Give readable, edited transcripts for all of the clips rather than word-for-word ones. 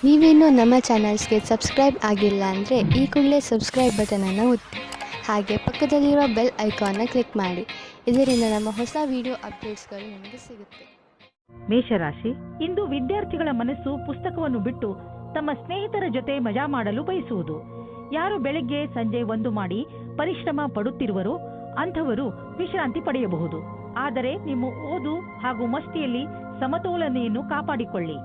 ನೀವೇನೂ ನಮ್ಮ ಚಾನಲ್ಸ್ಗೆ ಸಬ್ಸ್ಕ್ರೈಬ್ ಆಗಿಲ್ಲ ಅಂದರೆ ಈ ಕೂಡಲೇ ಸಬ್ಸ್ಕ್ರೈಬ್ ಬಟನನ್ನು ಒತ್ತಿ ಹಾಗೆ ಪಕ್ಕದಲ್ಲಿರೋ ಬೆಲ್ ಐಕಾನ್ನ ಕ್ಲಿಕ್ ಮಾಡಿ. ಇದರಿಂದ ನಮ್ಮ ಹೊಸ ವಿಡಿಯೋ ಅಪ್ಡೇಟ್ಸ್ಗಳು ನಿಮಗೆ ಸಿಗುತ್ತೆ. ಮೇಷರಾಶಿ, ಇಂದು ವಿದ್ಯಾರ್ಥಿಗಳ ಮನಸ್ಸು ಪುಸ್ತಕವನ್ನು ಬಿಟ್ಟು ತಮ್ಮ ಸ್ನೇಹಿತರ ಜೊತೆ ಮಜಾ ಮಾಡಲು ಬಯಸುವುದು. ಯಾರು ಬೆಳಗ್ಗೆ ಸಂಜೆ ಒಂದು ಮಾಡಿ ಪರಿಶ್ರಮ ಪಡುತ್ತಿರುವರೋ ಅಂಥವರು ವಿಶ್ರಾಂತಿ ಪಡೆಯಬಹುದು. ಆದರೆ ನಿಮ್ಮ ಓದು ಹಾಗೂ ಮಸ್ತಿಯಲ್ಲಿ ಸಮತೋಲನೆಯನ್ನು ಕಾಪಾಡಿಕೊಳ್ಳಿ.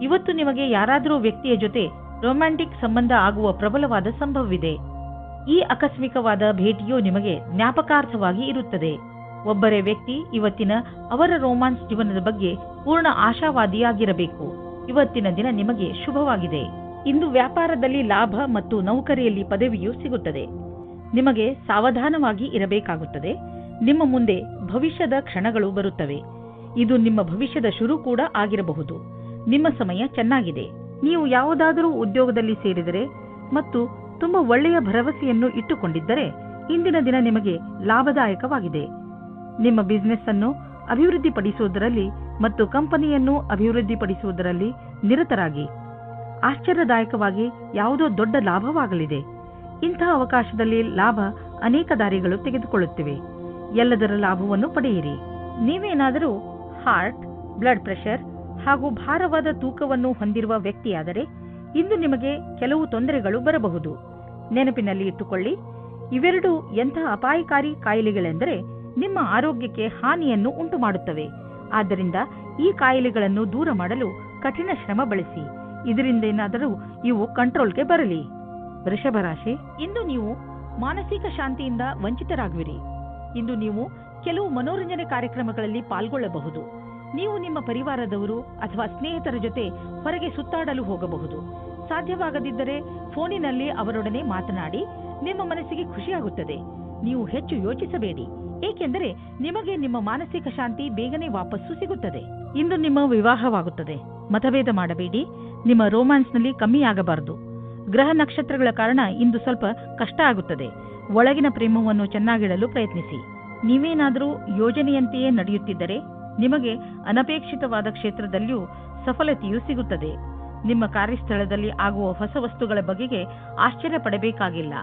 ಇವತ್ತು ನಿಮಗೆ ಯಾರಾದರೂ ವ್ಯಕ್ತಿಯ ಜೊತೆ ರೊಮ್ಯಾಂಟಿಕ್ ಸಂಬಂಧ ಆಗುವ ಪ್ರಬಲವಾದ ಸಂಭವವಿದೆ. ಈ ಆಕಸ್ಮಿಕವಾದ ಭೇಟಿಯು ನಿಮಗೆ ಜ್ಞಾಪಕಾರ್ಥವಾಗಿ ಇರುತ್ತದೆ. ಒಬ್ಬರೇ ವ್ಯಕ್ತಿ ಇವತ್ತಿನ ಅವರ ರೋಮಾನ್ಸ್ ಜೀವನದ ಬಗ್ಗೆ ಪೂರ್ಣ ಆಶಾವಾದಿಯಾಗಿರಬೇಕು. ಇವತ್ತಿನ ದಿನ ನಿಮಗೆ ಶುಭವಾಗಿದೆ. ಇಂದು ವ್ಯಾಪಾರದಲ್ಲಿ ಲಾಭ ಮತ್ತು ನೌಕರಿಯಲ್ಲಿ ಪದವಿಯು ಸಿಗುತ್ತದೆ. ನಿಮಗೆ ಸಾವಧಾನವಾಗಿ ಇರಬೇಕಾಗುತ್ತದೆ. ನಿಮ್ಮ ಮುಂದೆ ಭವಿಷ್ಯದ ಕ್ಷಣಗಳು ಬರುತ್ತವೆ. ಇದು ನಿಮ್ಮ ಭವಿಷ್ಯದ ಶುರು ಕೂಡ ಆಗಿರಬಹುದು. ನಿಮ್ಮ ಸಮಯ ಚೆನ್ನಾಗಿದೆ. ನೀವು ಯಾವುದಾದರೂ ಉದ್ಯೋಗದಲ್ಲಿ ಸೇರಿದರೆ ಮತ್ತು ತುಂಬಾ ಒಳ್ಳೆಯ ಭರವಸೆಯನ್ನು ಇಟ್ಟುಕೊಂಡಿದ್ದರೆ ಇಂದಿನ ದಿನ ನಿಮಗೆ ಲಾಭದಾಯಕವಾಗಿದೆ. ನಿಮ್ಮ ಬಿಸಿನೆಸ್ ಅನ್ನು ಅಭಿವೃದ್ಧಿಪಡಿಸುವುದರಲ್ಲಿ ಮತ್ತು ಕಂಪನಿಯನ್ನು ಅಭಿವೃದ್ಧಿಪಡಿಸುವುದರಲ್ಲಿ ನಿರತರಾಗಿ. ಆಶ್ಚರ್ಯದಾಯಕವಾಗಿ ಯಾವುದೋ ದೊಡ್ಡ ಲಾಭವಾಗಲಿದೆ. ಇಂತಹ ಅವಕಾಶದಲ್ಲಿ ಲಾಭ ಅನೇಕ ದಾರಿಗಳು ತೆಗೆದುಕೊಳ್ಳುತ್ತಿವೆ. ಎಲ್ಲದರ ಲಾಭವನ್ನು ಪಡೆಯಿರಿ. ನೀವೇನಾದರೂ ಹಾರ್ಟ್, ಬ್ಲಡ್ ಪ್ರೆಷರ್ ಹಾಗೂ ಭಾರವಾದ ತೂಕವನ್ನು ಹೊಂದಿರುವ ವ್ಯಕ್ತಿಯಾದರೆ ಇಂದು ನಿಮಗೆ ಕೆಲವು ತೊಂದರೆಗಳು ಬರಬಹುದು. ನೆನಪಿನಲ್ಲಿ ಇಟ್ಟುಕೊಳ್ಳಿ, ಇವೆರಡು ಎಂತಹ ಅಪಾಯಕಾರಿ ಕಾಯಿಲೆಗಳೆಂದರೆ ನಿಮ್ಮ ಆರೋಗ್ಯಕ್ಕೆ ಹಾನಿಯನ್ನು ಉಂಟು ಮಾಡುತ್ತವೆ. ಆದ್ದರಿಂದ ಈ ಕಾಯಿಲೆಗಳನ್ನು ದೂರ ಮಾಡಲು ಕಠಿಣ ಶ್ರಮ ಬಳಸಿ. ಇದರಿಂದೇನಾದರೂ ಇವು ಕಂಟ್ರೋಲ್ಗೆ ಬರಲಿ. ವೃಷಭ ರಾಶಿ, ಇಂದು ನೀವು ಮಾನಸಿಕ ಶಾಂತಿಯಿಂದ ವಂಚಿತರಾಗುವಿರಿ. ಇಂದು ನೀವು ಕೆಲವು ಮನೋರಂಜನೆ ಕಾರ್ಯಕ್ರಮಗಳಲ್ಲಿ ಪಾಲ್ಗೊಳ್ಳಬಹುದು. ನೀವು ನಿಮ್ಮ ಪರಿವಾರದವರು ಅಥವಾ ಸ್ನೇಹಿತರ ಜೊತೆ ಹೊರಗೆ ಸುತ್ತಾಡಲು ಹೋಗಬಹುದು. ಸಾಧ್ಯವಾಗದಿದ್ದರೆ ಫೋನಿನಲ್ಲಿ ಅವರೊಡನೆ ಮಾತನಾಡಿ. ನಿಮ್ಮ ಮನಸ್ಸಿಗೆ ಖುಷಿಯಾಗುತ್ತದೆ. ನೀವು ಹೆಚ್ಚು ಯೋಚಿಸಬೇಡಿ, ಏಕೆಂದರೆ ನಿಮಗೆ ನಿಮ್ಮ ಮಾನಸಿಕ ಶಾಂತಿ ಬೇಗನೆ ವಾಪಸ್ಸು ಸಿಗುತ್ತದೆ. ಇಂದು ನಿಮ್ಮ ವಿವಾಹವಾಗುತ್ತದೆ. ಮತಭೇದ ಮಾಡಬೇಡಿ. ನಿಮ್ಮ ರೋಮ್ಯಾನ್ಸ್ನಲ್ಲಿ ಕಮ್ಮಿಯಾಗಬಾರದು. ಗ್ರಹ ನಕ್ಷತ್ರಗಳ ಕಾರಣ ಇಂದು ಸ್ವಲ್ಪ ಕಷ್ಟ ಆಗುತ್ತದೆ. ಒಳಗಿನ ಪ್ರೇಮವನ್ನು ಚೆನ್ನಾಗಿಡಲು ಪ್ರಯತ್ನಿಸಿ. ನೀವೇನಾದರೂ ಯೋಜನೆಯಂತೆಯೇ ನಡೆಯುತ್ತಿದ್ದರೆ ನಿಮಗೆ ಅನಪೇಕ್ಷಿತವಾದ ಕ್ಷೇತ್ರದಲ್ಲಿಯೂ ಸಫಲತೆಯೂ ಸಿಗುತ್ತದೆ. ನಿಮ್ಮ ಕಾರ್ಯಸ್ಥಳದಲ್ಲಿ ಆಗುವ ಹೊಸ ವಸ್ತುಗಳ ಬಗೆಗೆ ಆಶ್ಚರ್ಯ ಪಡಬೇಕಾಗಿಲ್ಲ.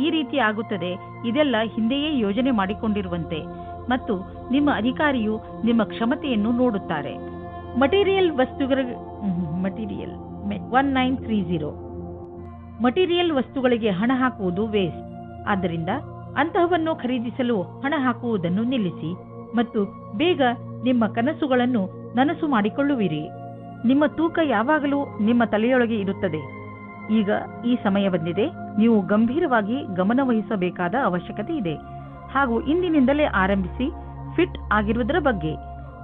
ಈ ರೀತಿ ಆಗುತ್ತದೆ, ಇದೆಲ್ಲ ಹಿಂದೆಯೇ ಯೋಜನೆ ಮಾಡಿಕೊಂಡಿರುವಂತೆ ಮತ್ತು ನಿಮ್ಮ ಅಧಿಕಾರಿಯು ನಿಮ್ಮ ಕ್ಷಮತೆಯನ್ನು ನೋಡುತ್ತಾರೆ. ಮಟೀರಿಯಲ್ 1930 ಮಟೀರಿಯಲ್ ವಸ್ತುಗಳಿಗೆ ಹಣ ಹಾಕುವುದು ವೇಸ್ಟ್. ಆದ್ದರಿಂದ ಅಂತಹವನ್ನು ಖರೀದಿಸಲು ಹಣ ಹಾಕುವುದನ್ನು ನಿಲ್ಲಿಸಿ ಮತ್ತು ಬೇಗ ನಿಮ್ಮ ಕನಸುಗಳನ್ನು ನನಸು ಮಾಡಿಕೊಳ್ಳುವಿರಿ. ನಿಮ್ಮ ತೂಕ ಯಾವಾಗಲೂ ನಿಮ್ಮ ತಲೆಯೊಳಗೆ ಇರುತ್ತದೆ. ಈಗ ಈ ಸಮಯ ಬಂದಿದೆ. ನೀವು ಗಂಭೀರವಾಗಿ ಗಮನವಹಿಸಬೇಕಾದ ಅವಶ್ಯಕತೆ ಇದೆ ಹಾಗೂ ಇಂದಿನಿಂದಲೇ ಆರಂಭಿಸಿ ಫಿಟ್ ಆಗಿರುವುದರ ಬಗ್ಗೆ.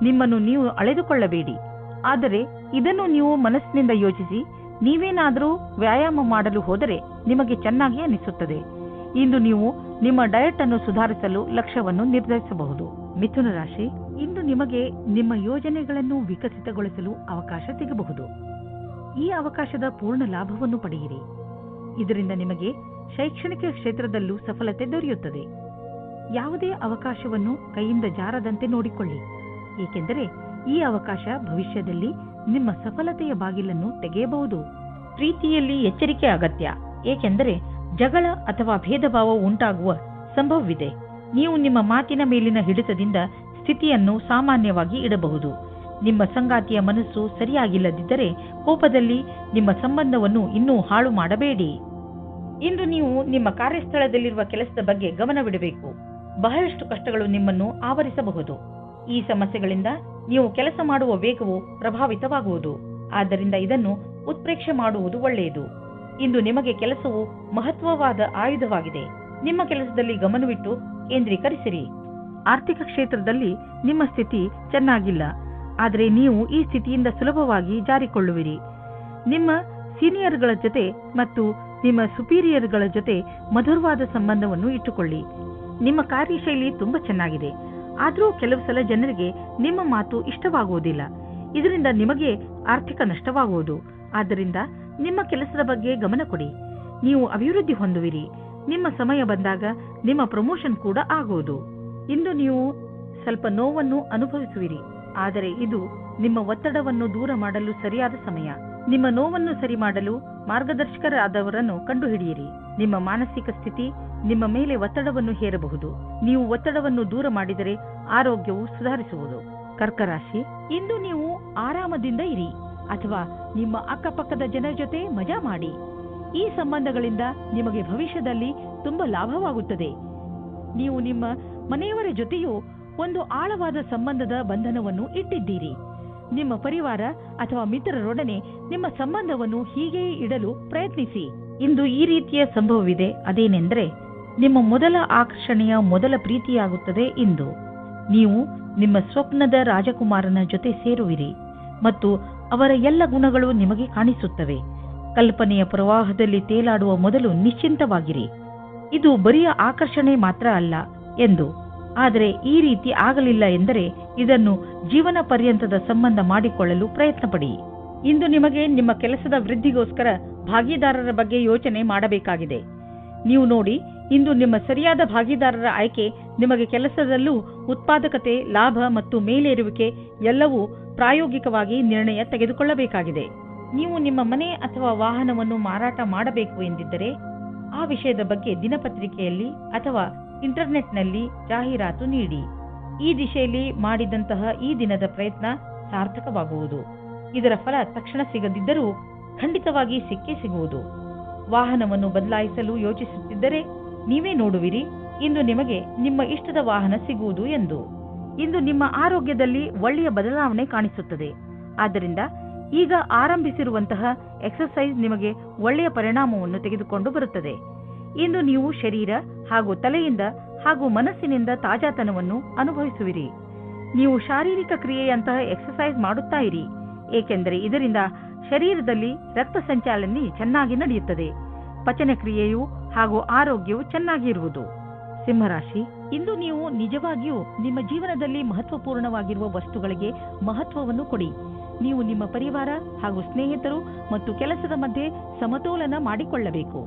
ನಿಮ್ಮನ್ನು ನೀವು ಅಳೆದುಕೊಳ್ಳಬೇಡಿ. ಆದರೆ ಇದನ್ನು ನೀವು ಮನಸ್ಸಿನಿಂದ ಯೋಚಿಸಿ. ನೀವೇನಾದರೂ ವ್ಯಾಯಾಮ ಮಾಡಲು ಹೋದರೆ ನಿಮಗೆ ಚೆನ್ನಾಗಿ ಅನಿಸುತ್ತದೆ. ಇಂದು ನೀವು ನಿಮ್ಮ ಡಯಟ್ ಅನ್ನು ಸುಧಾರಿಸಲು ಲಕ್ಷ್ಯವನ್ನು ನಿರ್ಧರಿಸಬಹುದು. ಮಿಥುನ ರಾಶಿ, ಇಂದು ನಿಮಗೆ ನಿಮ್ಮ ಯೋಜನೆಗಳನ್ನು ವಿಕಸಿತಗೊಳಿಸಲು ಅವಕಾಶ ಸಿಗಬಹುದು. ಈ ಅವಕಾಶದ ಪೂರ್ಣ ಲಾಭವನ್ನು ಪಡೆಯಿರಿ. ಇದರಿಂದ ನಿಮಗೆ ಶೈಕ್ಷಣಿಕ ಕ್ಷೇತ್ರದಲ್ಲೂ ಸಫಲತೆ ದೊರೆಯುತ್ತದೆ. ಯಾವುದೇ ಅವಕಾಶವನ್ನು ಕೈಯಿಂದ ಜಾರದಂತೆ ನೋಡಿಕೊಳ್ಳಿ, ಏಕೆಂದರೆ ಈ ಅವಕಾಶ ಭವಿಷ್ಯದಲ್ಲಿ ನಿಮ್ಮ ಸಫಲತೆಯ ಬಾಗಿಲನ್ನು ತೆಗೆಯಬಹುದು. ಪ್ರೀತಿಯಲ್ಲಿ ಎಚ್ಚರಿಕೆ ಅಗತ್ಯ, ಏಕೆಂದರೆ ಜಗಳ ಅಥವಾ ಭೇದ ಭಾವ ಉಂಟಾಗುವ ಸಂಭವವಿದೆ. ನೀವು ನಿಮ್ಮ ಮಾತಿನ ಮೇಲಿನ ಹಿಡಿತದಿಂದ ಸ್ಥಿತಿಯನ್ನು ಸಾಮಾನ್ಯವಾಗಿ ಇಡಬಹುದು. ನಿಮ್ಮ ಸಂಗಾತಿಯ ಮನಸ್ಸು ಸರಿಯಾಗಿಲ್ಲದಿದ್ದರೆ ಕೋಪದಲ್ಲಿ ನಿಮ್ಮ ಸಂಬಂಧವನ್ನು ಇನ್ನೂ ಹಾಳು ಮಾಡಬೇಡಿ. ಇಂದು ನೀವು ನಿಮ್ಮ ಕಾರ್ಯಸ್ಥಳದಲ್ಲಿರುವ ಕೆಲಸದ ಬಗ್ಗೆ ಗಮನವಿಡಬೇಕು. ಬಹಳಷ್ಟು ಕಷ್ಟಗಳು ನಿಮ್ಮನ್ನು ಆವರಿಸಬಹುದು. ಈ ಸಮಸ್ಯೆಗಳಿಂದ ನೀವು ಕೆಲಸ ಮಾಡುವ ವೇಗವು ಪ್ರಭಾವಿತವಾಗುವುದು. ಆದ್ದರಿಂದ ಇದನ್ನು ಉತ್ಪ್ರೇಕ್ಷೆ ಮಾಡುವುದು ಒಳ್ಳೆಯದು. ಇಂದು ನಿಮಗೆ ಕೆಲಸವು ಮಹತ್ವವಾದ ಆಯುಧವಾಗಿದೆ. ನಿಮ್ಮ ಕೆಲಸದಲ್ಲಿ ಗಮನವಿಟ್ಟು ಕೇಂದ್ರೀಕರಿಸಿರಿ. ಆರ್ಥಿಕ ಕ್ಷೇತ್ರದಲ್ಲಿ ನಿಮ್ಮ ಸ್ಥಿತಿ ಚೆನ್ನಾಗಿಲ್ಲ, ಆದರೆ ನೀವು ಈ ಸ್ಥಿತಿಯಿಂದ ಸುಲಭವಾಗಿ ಜಾರಿಕೊಳ್ಳುವಿರಿ. ನಿಮ್ಮ ಸೀನಿಯರ್ಗಳ ಜೊತೆ ಮತ್ತು ನಿಮ್ಮ ಸುಪೀರಿಯರ್ಗಳ ಜೊತೆ ಮಧುರವಾದ ಸಂಬಂಧವನ್ನು ಇಟ್ಟುಕೊಳ್ಳಿ. ನಿಮ್ಮ ಕಾರ್ಯಶೈಲಿ ತುಂಬಾ ಚೆನ್ನಾಗಿದೆ, ಆದರೂ ಕೆಲವು ಸಲ ಜನರಿಗೆ ನಿಮ್ಮ ಮಾತು ಇಷ್ಟವಾಗುವುದಿಲ್ಲ. ಇದರಿಂದ ನಿಮಗೆ ಆರ್ಥಿಕ ನಷ್ಟವಾಗುವುದು. ಆದ್ದರಿಂದ ನಿಮ್ಮ ಕೆಲಸದ ಬಗ್ಗೆ ಗಮನ ಕೊಡಿ. ನೀವು ಅಭಿವೃದ್ಧಿ ಹೊಂದುವಿರಿ. ನಿಮ್ಮ ಸಮಯ ಬಂದಾಗ ನಿಮ್ಮ ಪ್ರಮೋಷನ್ ಕೂಡ ಆಗುವುದು. ಇಂದು ನೀವು ಸ್ವಲ್ಪ ನೋವನ್ನು ಅನುಭವಿಸುವಿರಿ, ಆದರೆ ಇದು ನಿಮ್ಮ ಒತ್ತಡವನ್ನು ದೂರ ಮಾಡಲು ಸರಿಯಾದ ಸಮಯ. ನಿಮ್ಮ ನೋವನ್ನು ಸರಿ ಮಾಡಲು ಮಾರ್ಗದರ್ಶಕರಾದವರನ್ನು ಕಂಡುಹಿಡಿಯಿರಿ. ನಿಮ್ಮ ಮಾನಸಿಕ ಸ್ಥಿತಿ ನಿಮ್ಮ ಮೇಲೆ ಒತ್ತಡವನ್ನು ಹೇರಬಹುದು. ನೀವು ಒತ್ತಡವನ್ನು ದೂರ ಮಾಡಿದರೆ ಆರೋಗ್ಯವು ಸುಧಾರಿಸುವುದು. ಕರ್ಕ ರಾಶಿ, ಇಂದು ನೀವು ಆರಾಮದಿಂದ ಇರಿ ಅಥವಾ ನಿಮ್ಮ ಅಕ್ಕಪಕ್ಕದ ಜನರ ಜೊತೆ ಮಜಾ ಮಾಡಿ. ಈ ಸಂಬಂಧಗಳಿಂದ ನಿಮಗೆ ಭವಿಷ್ಯದಲ್ಲಿ ತುಂಬಾ ಲಾಭವಾಗುತ್ತದೆ. ನೀವು ನಿಮ್ಮ ಮನೆಯವರ ಜೊತೆಯೂ ಒಂದು ಆಳವಾದ ಸಂಬಂಧದ ಬಂಧನವನ್ನು ಇಟ್ಟಿದ್ದೀರಿ. ನಿಮ್ಮ ಪರಿವಾರ ಅಥವಾ ಮಿತ್ರರೊಡನೆ ನಿಮ್ಮ ಸಂಬಂಧವನ್ನು ಹೀಗೆಯೇ ಇಡಲು ಪ್ರಯತ್ನಿಸಿ. ಇಂದು ಈ ರೀತಿಯ ಸಂಭವವಿದೆ. ಅದೇನೆಂದರೆ, ನಿಮ್ಮ ಮೊದಲ ಆಕರ್ಷಣೆಯ ಮೊದಲ ಪ್ರೀತಿಯಾಗುತ್ತದೆ. ಇಂದು ನೀವು ನಿಮ್ಮ ಸ್ವಪ್ನದ ರಾಜಕುಮಾರನ ಜೊತೆ ಸೇರುವಿರಿ ಮತ್ತು ಅವರ ಎಲ್ಲ ಗುಣಗಳು ನಿಮಗೆ ಕಾಣಿಸುತ್ತವೆ. ಕಲ್ಪನೆಯ ಪ್ರವಾಹದಲ್ಲಿ ತೇಲಾಡುವ ಮೊದಲು ನಿಶ್ಚಿಂತವಾಗಿರಿ. ಇದು ಬರಿಯ ಆಕರ್ಷಣೆ ಮಾತ್ರ ಅಲ್ಲ ಎಂದು. ಆದರೆ ಈ ರೀತಿ ಆಗಲಿಲ್ಲ ಎಂದರೆ ಇದನ್ನು ಜೀವನ ಪರ್ಯಂತದ ಸಂಬಂಧ ಮಾಡಿಕೊಳ್ಳಲು ಪ್ರಯತ್ನಪಡಿ. ಇಂದು ನಿಮಗೆ ನಿಮ್ಮ ಕೆಲಸದ ವೃದ್ಧಿಗೋಸ್ಕರ ಭಾಗಿದಾರರ ಬಗ್ಗೆ ಯೋಚನೆ ಮಾಡಬೇಕಾಗಿದೆ. ನೀವು ನೋಡಿ, ಇಂದು ನಿಮ್ಮ ಸರಿಯಾದ ಭಾಗಿದಾರರ ಆಯ್ಕೆ ನಿಮಗೆ ಕೆಲಸದಲ್ಲೂ ಉತ್ಪಾದಕತೆ, ಲಾಭ ಮತ್ತು ಮೇಲೇರುವಿಕೆ ಎಲ್ಲವೂ ಪ್ರಾಯೋಗಿಕವಾಗಿ ನಿರ್ಣಯ ತೆಗೆದುಕೊಳ್ಳಬೇಕಾಗಿದೆ. ನೀವು ನಿಮ್ಮ ಮನೆ ಅಥವಾ ವಾಹನವನ್ನು ಮಾರಾಟ ಮಾಡಬೇಕು ಎಂದಿದ್ದರೆ ಆ ವಿಷಯದ ಬಗ್ಗೆ ದಿನಪತ್ರಿಕೆಯಲ್ಲಿ ಅಥವಾ ಇಂಟರ್ನೆಟ್ನಲ್ಲಿ ಜಾಹೀರಾತು ನೀಡಿ. ಈ ದಿಶೆಯಲ್ಲಿ ಮಾಡಿದಂತಹ ಈ ದಿನದ ಪ್ರಯತ್ನ ಸಾರ್ಥಕವಾಗುವುದು. ಇದರ ಫಲ ತಕ್ಷಣ ಸಿಗದಿದ್ದರೂ ಖಂಡಿತವಾಗಿ ಸಿಕ್ಕೇ ಸಿಗುವುದು. ವಾಹನವನ್ನು ಬದಲಾಯಿಸಲು ಯೋಚಿಸುತ್ತಿದ್ದರೆ ನೀವೇ ನೋಡುವಿರಿ ಇಂದು ನಿಮಗೆ ನಿಮ್ಮ ಇಷ್ಟದ ವಾಹನ ಸಿಗುವುದು ಎಂದು. ಇಂದು ನಿಮ್ಮ ಆರೋಗ್ಯದಲ್ಲಿ ಒಳ್ಳೆಯ ಬದಲಾವಣೆ ಕಾಣಿಸುತ್ತದೆ. ಆದ್ದರಿಂದ ಈಗ ಆರಂಭಿಸಿರುವಂತಹ ಎಕ್ಸರ್ಸೈಸ್ ನಿಮಗೆ ಒಳ್ಳೆಯ ಪರಿಣಾಮವನ್ನು ತೆಗೆದುಕೊಂಡು ಬರುತ್ತದೆ. ಇಂದು ನೀವು ಶರೀರ ಹಾಗೂ ತಲೆಯಿಂದ ಹಾಗೂ ಮನಸ್ಸಿನಿಂದ ತಾಜಾತನವನ್ನು ಅನುಭವಿಸುವಿರಿ. ನೀವು ಶಾರೀರಿಕ ಕ್ರಿಯೆಯಂತಹ ಎಕ್ಸರ್ಸೈಸ್ ಮಾಡುತ್ತಾ ಇರಿ, ಏಕೆಂದರೆ ಇದರಿಂದ ಶರೀರದಲ್ಲಿ ರಕ್ತ ಸಂಚಾಲನೆ ಚೆನ್ನಾಗಿ ನಡೆಯುತ್ತದೆ. ಪಚನ ಕ್ರಿಯೆಯು ಹಾಗೂ ಆರೋಗ್ಯವು ಚೆನ್ನಾಗಿರುವುದು. ಸಿಂಹರಾಶಿ, ಇಂದು ನೀವು ನಿಜವಾಗಿಯೂ ನಿಮ್ಮ ಜೀವನದಲ್ಲಿ ಮಹತ್ವಪೂರ್ಣವಾಗಿರುವ ವಸ್ತುಗಳಿಗೆ ಮಹತ್ವವನ್ನು ಕೊಡಿ. ನೀವು ನಿಮ್ಮ ಪರಿವಾರ ಹಾಗೂ ಸ್ನೇಹಿತರು ಮತ್ತು ಕೆಲಸದ ಮಧ್ಯೆ ಸಮತೋಲನ ಮಾಡಿಕೊಳ್ಳಬೇಕು.